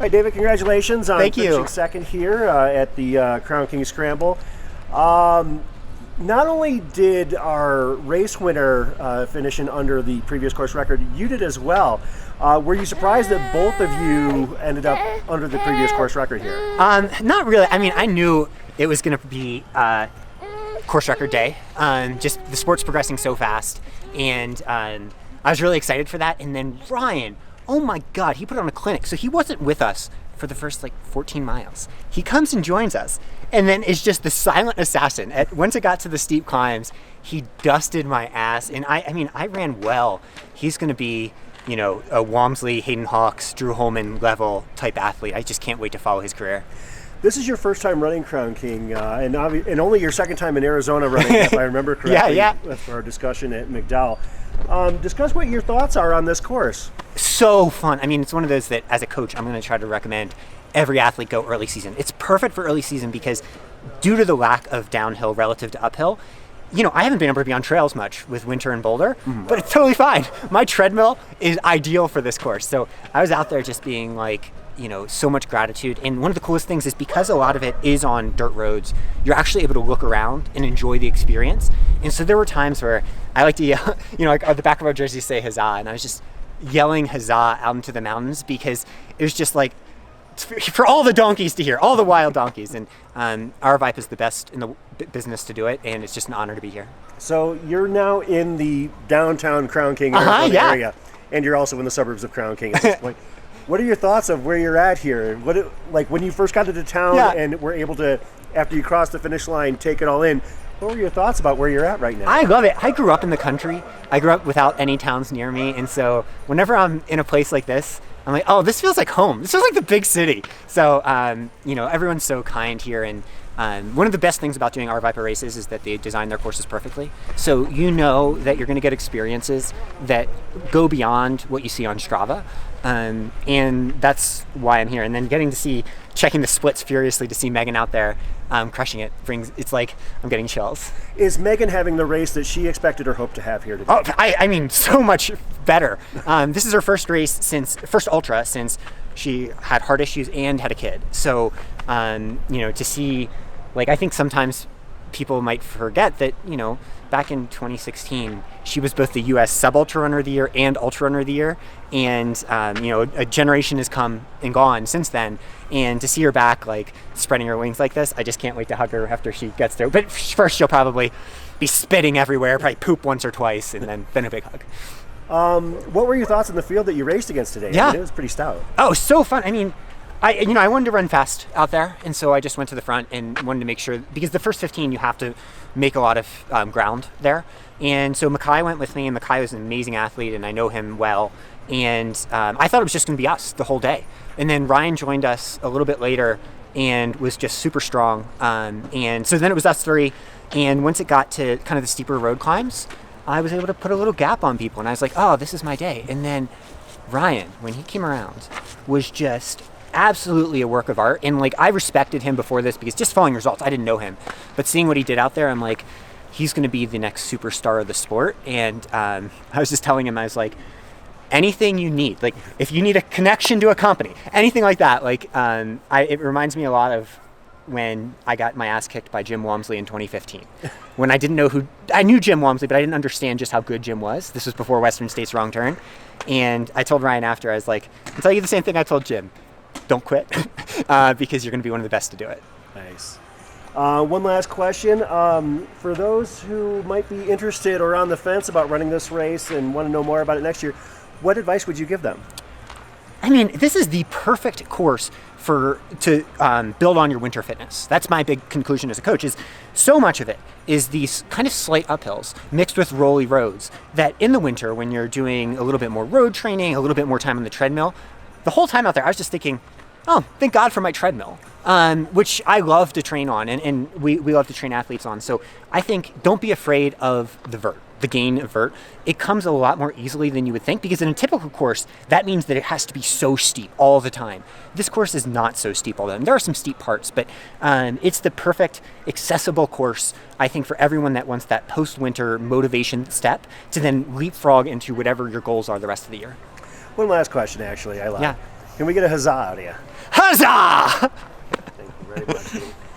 Hi, David. Congratulations on Thank you. finishing second here at the Crown King Scramble. Not only did our race winner finish in under the previous course record, you did as well. Were you surprised that both of you ended up under the previous course record here? Not really. I mean, I knew it was going to be course record day. Just the sport's progressing so fast, and I was really excited for that. And then Ryan, oh my God, he put on a clinic. So he wasn't with us for the first 14 miles. He comes and joins us, and then is just the silent assassin. Once it got to the steep climbs, he dusted my ass, and I ran well. He's going to be, a Walmsley, Hayden Hawks, Drew Holman level type athlete. I just can't wait to follow his career. This is your first time running Crown King, and only your second time in Arizona running, if I remember correctly. Yeah. For our discussion at McDowell. Discuss what your thoughts are on this course. So fun. I mean, it's one of those that as a coach, I'm going to try to recommend every athlete go early season. It's perfect for early season because due to the lack of downhill relative to uphill, I haven't been able to be on trails much with winter and Boulder, but it's totally fine. My treadmill is ideal for this course. So I was out there just being so much gratitude. And one of the coolest things is because a lot of it is on dirt roads, you're actually able to look around and enjoy the experience. And so there were times where I like to yell, on the back of our jerseys say huzzah, and I was just yelling huzzah out into the mountains because it was just for all the donkeys to hear, all the wild donkeys. And Aravaipa is the best in the business to do it, and it's just an honor to be here. So you're now in the downtown Crown King area, and you're also in the suburbs of Crown King at this point. What are your thoughts of where you're at here? When you first got into town and were able to, after you crossed the finish line, take it all in, what were your thoughts about where you're at right now? I love it. I grew up in the country. I grew up without any towns near me, and so whenever I'm in a place like this, I'm like, oh, this feels like home. This feels like the big city. So, everyone's so kind here, and one of the best things about doing Aravaipa races is that they design their courses perfectly. So that you're going to get experiences that go beyond what you see on Strava. And that's why I'm here. And then checking the splits furiously to see Megan out there crushing it it's like I'm getting chills. Is Megan having the race that she expected or hoped to have here today? Oh, I mean, so much better. This is her first ultra since she had heart issues and had a kid. So, to see, I think sometimes people might forget that, back in 2016, she was both the U.S. Sub-Ultra Runner of the Year and Ultra Runner of the Year. And, a generation has come and gone since then. And to see her back, spreading her wings like this, I just can't wait to hug her after she gets there. But first, she'll probably be spitting everywhere, probably poop once or twice, and then a big hug. What were your thoughts on the field that you raced against today? Yeah. It was pretty stout. Oh, so fun. I mean, I wanted to run fast out there, and so I just went to the front and wanted to make sure, because the first 15 you have to make a lot of ground there. And so Mackay went with me, and Mackay was an amazing athlete, and I know him well. And I thought it was just going to be us the whole day. And then Ryan joined us a little bit later and was just super strong. And so then it was us three. And once it got to kind of the steeper road climbs, I was able to put a little gap on people. And I was like, oh, this is my day. And then Ryan, when he came around, was just absolutely a work of art. And I respected him before this because just following results, I didn't know him. But seeing what he did out there, I'm like, he's going to be the next superstar of the sport. And I was just telling him, I was like, anything you need, if you need a connection to a company, anything like that, it reminds me a lot of when I got my ass kicked by Jim Walmsley in 2015. When I didn't know I knew Jim Walmsley, but I didn't understand just how good Jim was. This was before Western State's Wrong Turn. And I told Ryan after, I was like, I'll tell you the same thing I told Jim. Don't quit, because you're going to be one of the best to do it. Nice. One last question. For those who might be interested or on the fence about running this race and want to know more about it next year, what advice would you give them? I mean, this is the perfect course to build on your winter fitness. That's my big conclusion as a coach, is so much of it is these kind of slight uphills mixed with rolly roads that in the winter, when you're doing a little bit more road training, a little bit more time on the treadmill, the whole time out there, I was just thinking, oh, thank God for my treadmill, which I love to train on, and we love to train athletes on. So I think don't be afraid of the gain of vert. It comes a lot more easily than you would think, because in a typical course, that means that it has to be so steep all the time. This course is not so steep all the time. There are some steep parts, but it's the perfect accessible course, I think, for everyone that wants that post-winter motivation step to then leapfrog into whatever your goals are the rest of the year. One last question, actually. I lied. Yeah. Can we get a huzzah out of you? Huzzah! Thank you very much.